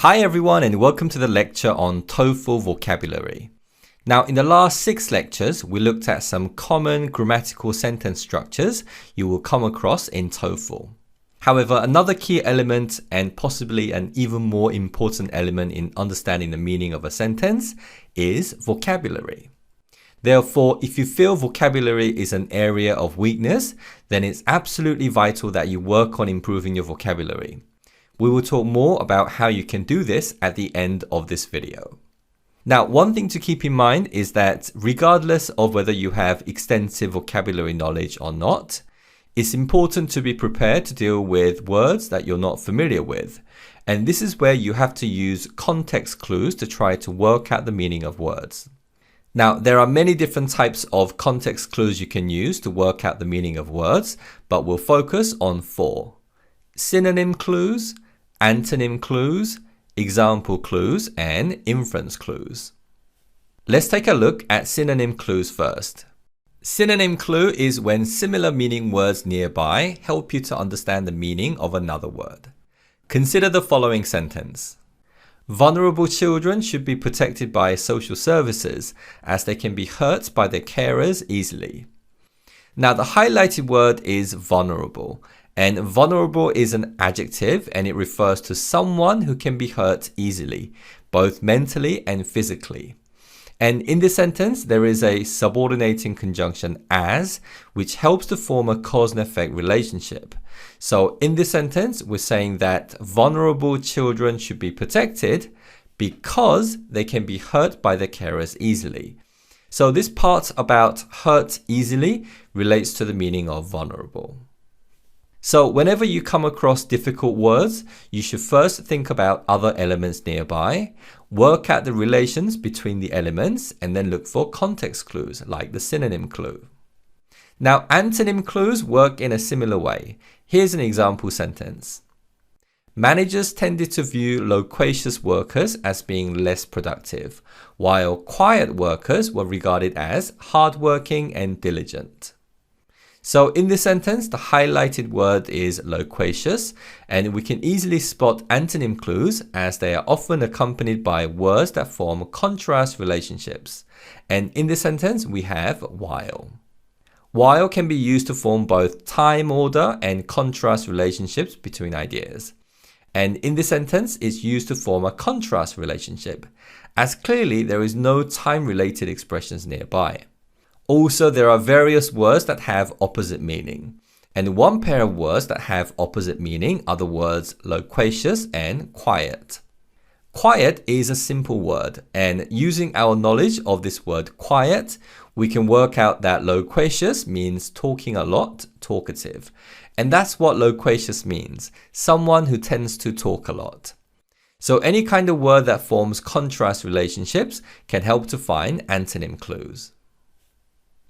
Hi everyone and welcome to the lecture on TOEFL vocabulary. Now in the last 6 lectures, we looked at some common grammatical sentence structures you will come across in TOEFL. However, another key element and possibly an even more important element in understanding the meaning of a sentence is vocabulary. Therefore, if you feel vocabulary is an area of weakness, then it's absolutely vital that you work on improving your vocabulary. We will talk more about how you can do this at the end of this video. Now, one thing to keep in mind is that regardless of whether you have extensive vocabulary knowledge or not, it's important to be prepared to deal with words that you're not familiar with. And this is where you have to use context clues to try to work out the meaning of words. Now, there are many different types of context clues you can use to work out the meaning of words, but we'll focus on 4. Synonym clues, antonym clues, example clues, and inference clues. Let's take a look at synonym clues first. Synonym clue is when similar meaning words nearby help you to understand the meaning of another word. Consider the following sentence. Vulnerable children should be protected by social services as they can be hurt by their carers easily. Now the highlighted word is vulnerable. And vulnerable is an adjective and it refers to someone who can be hurt easily, both mentally and physically. And in this sentence, there is a subordinating conjunction as, which helps to form a cause and effect relationship. So in this sentence, we're saying that vulnerable children should be protected because they can be hurt by their carers easily. So this part about hurt easily relates to the meaning of vulnerable. So whenever you come across difficult words, you should first think about other elements nearby, work out the relations between the elements, and then look for context clues like the synonym clue. Now, antonym clues work in a similar way. Here's an example sentence. Managers tended to view loquacious workers as being less productive, while quiet workers were regarded as hardworking and diligent. So in this sentence, the highlighted word is loquacious, and we can easily spot antonym clues as they are often accompanied by words that form contrast relationships. And in this sentence, we have while. While can be used to form both time order and contrast relationships between ideas. And in this sentence, it's used to form a contrast relationship, as clearly there is no time-related expressions nearby. Also, there are various words that have opposite meaning. And one pair of words that have opposite meaning are the words loquacious and quiet. Quiet is a simple word, and using our knowledge of this word quiet, we can work out that loquacious means talking a lot, talkative. And that's what loquacious means, someone who tends to talk a lot. So any kind of word that forms contrast relationships can help to find antonym clues.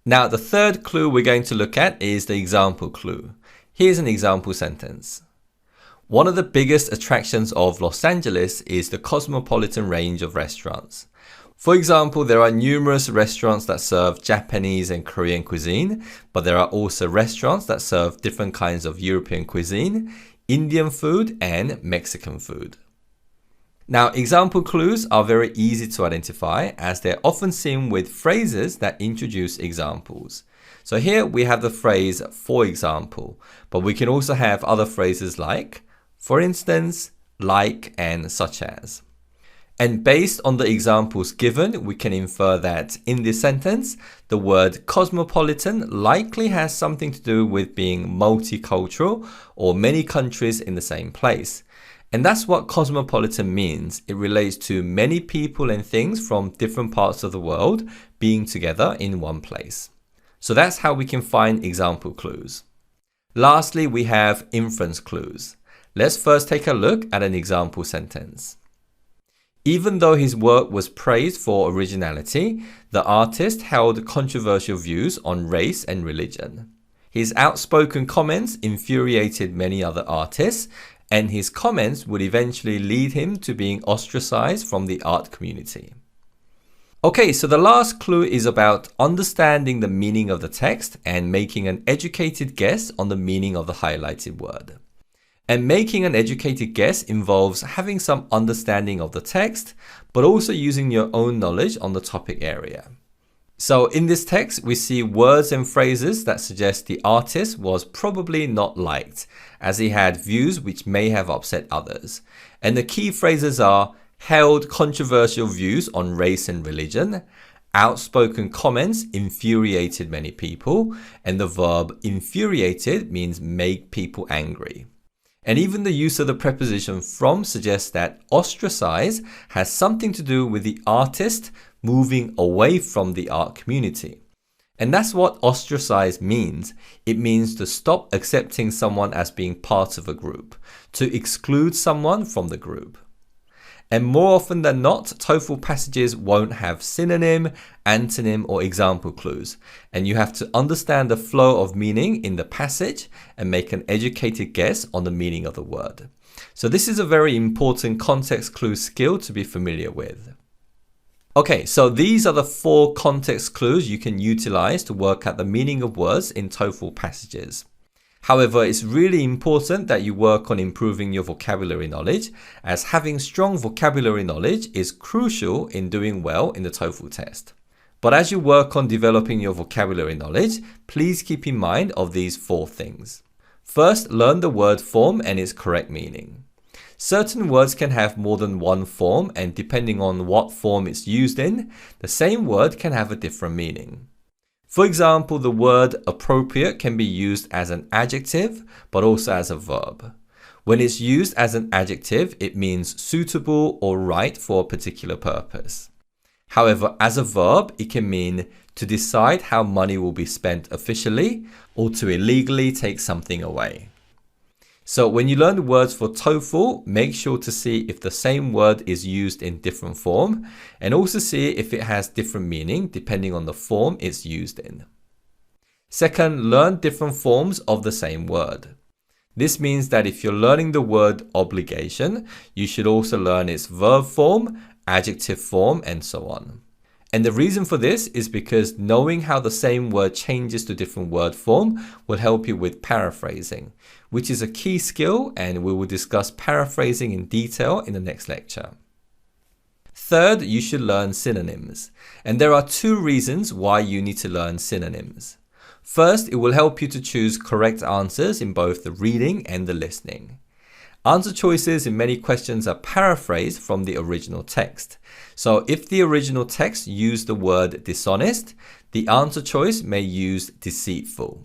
Now, the third clue we're going to look at is the example clue. Here's an example sentence. One of the biggest attractions of Los Angeles is the cosmopolitan range of restaurants. For example, there are numerous restaurants that serve Japanese and Korean cuisine, but there are also restaurants that serve different kinds of European cuisine, Indian food, and Mexican food. Now, example clues are very easy to identify as they're often seen with phrases that introduce examples. So here we have the phrase for example, but we can also have other phrases like, for instance, like, and such as. And based on the examples given, we can infer that in this sentence, the word cosmopolitan likely has something to do with being multicultural or many countries in the same place. And that's what cosmopolitan means. It relates to many people and things from different parts of the world being together in one place. So that's how we can find example clues. Lastly, we have inference clues. Let's first take a look at an example sentence. Even though his work was praised for originality, the artist held controversial views on race and religion. His outspoken comments infuriated many other artists, and his comments would eventually lead him to being ostracized from the art community. Okay, so the last clue is about understanding the meaning of the text and making an educated guess on the meaning of the highlighted word. And making an educated guess involves having some understanding of the text, but also using your own knowledge on the topic area. So in this text, we see words and phrases that suggest the artist was probably not liked, as he had views which may have upset others. And the key phrases are held controversial views on race and religion, outspoken comments infuriated many people, and the verb infuriated means make people angry. And even the use of the preposition from suggests that ostracize has something to do with the artist moving away from the art community. And that's what ostracize means. It means to stop accepting someone as being part of a group, to exclude someone from the group. And more often than not, TOEFL passages won't have synonym, antonym, or example clues. And you have to understand the flow of meaning in the passage and make an educated guess on the meaning of the word. So this is a very important context clue skill to be familiar with. Okay, so these are the 4 context clues you can utilize to work out the meaning of words in TOEFL passages. However, it's really important that you work on improving your vocabulary knowledge, as having strong vocabulary knowledge is crucial in doing well in the TOEFL test. But as you work on developing your vocabulary knowledge, please keep in mind of these 4 things. First, learn the word form and its correct meaning. Certain words can have more than one form, and depending on what form it's used in, the same word can have a different meaning. For example, the word appropriate can be used as an adjective, but also as a verb. When it's used as an adjective, it means suitable or right for a particular purpose. However, as a verb, it can mean to decide how money will be spent officially or to illegally take something away. So when you learn the words for TOEFL, make sure to see if the same word is used in different form, and also see if it has different meaning depending on the form it's used in. Second, learn different forms of the same word. This means that if you're learning the word obligation, you should also learn its verb form, adjective form, and so on. And the reason for this is because knowing how the same word changes to different word form will help you with paraphrasing, which is a key skill, and we will discuss paraphrasing in detail in the next lecture. Third, you should learn synonyms. And there are 2 reasons why you need to learn synonyms. First, it will help you to choose correct answers in both the reading and the listening. Answer choices in many questions are paraphrased from the original text. So if the original text used the word dishonest, the answer choice may use deceitful.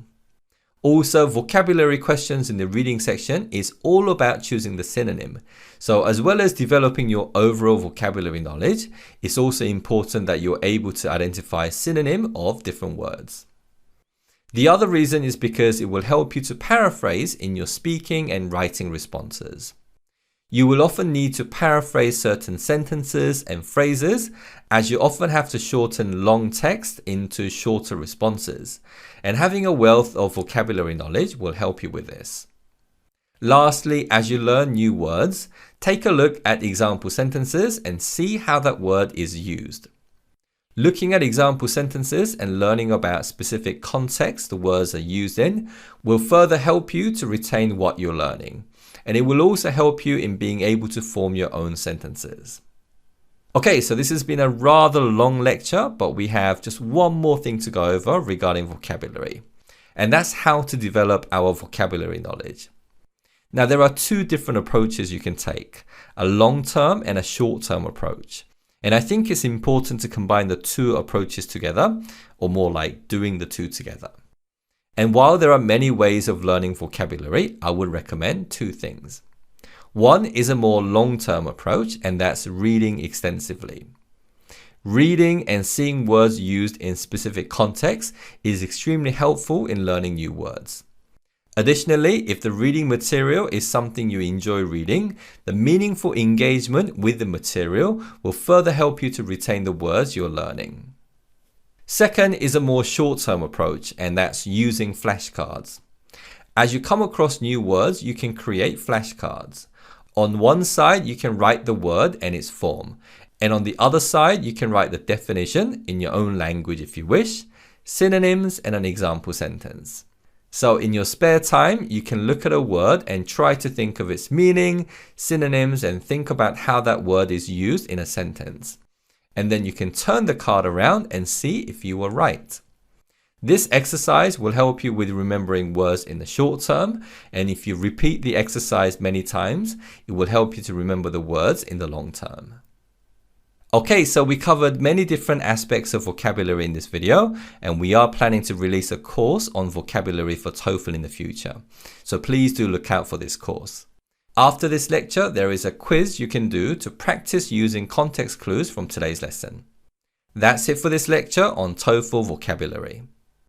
Also, vocabulary questions in the reading section is all about choosing the synonym. So as well as developing your overall vocabulary knowledge, it's also important that you're able to identify synonym of different words. The other reason is because it will help you to paraphrase in your speaking and writing responses. You will often need to paraphrase certain sentences and phrases, as you often have to shorten long text into shorter responses, and having a wealth of vocabulary knowledge will help you with this. Lastly, as you learn new words, take a look at example sentences and see how that word is used. Looking at example sentences and learning about specific context the words are used in will further help you to retain what you're learning. And it will also help you in being able to form your own sentences. Okay, so this has been a rather long lecture, but we have just one more thing to go over regarding vocabulary. And that's how to develop our vocabulary knowledge. Now, there are 2 different approaches you can take, a long-term and a short-term approach. And I think it's important to combine the 2 approaches together, or more like doing the 2 together. And while there are many ways of learning vocabulary, I would recommend 2 things. One is a more long-term approach, and that's reading extensively. Reading and seeing words used in specific contexts is extremely helpful in learning new words. Additionally, if the reading material is something you enjoy reading, the meaningful engagement with the material will further help you to retain the words you're learning. Second is a more short-term approach, and that's using flashcards. As you come across new words, you can create flashcards. On one side, you can write the word and its form, and on the other side, you can write the definition in your own language if you wish, synonyms, and an example sentence. So in your spare time, you can look at a word and try to think of its meaning, synonyms, and think about how that word is used in a sentence. And then you can turn the card around and see if you were right. This exercise will help you with remembering words in the short term, and if you repeat the exercise many times, it will help you to remember the words in the long term. Okay, so we covered many different aspects of vocabulary in this video, and we are planning to release a course on vocabulary for TOEFL in the future. So please do look out for this course. After this lecture, there is a quiz you can do to practice using context clues from today's lesson. That's it for this lecture on TOEFL vocabulary.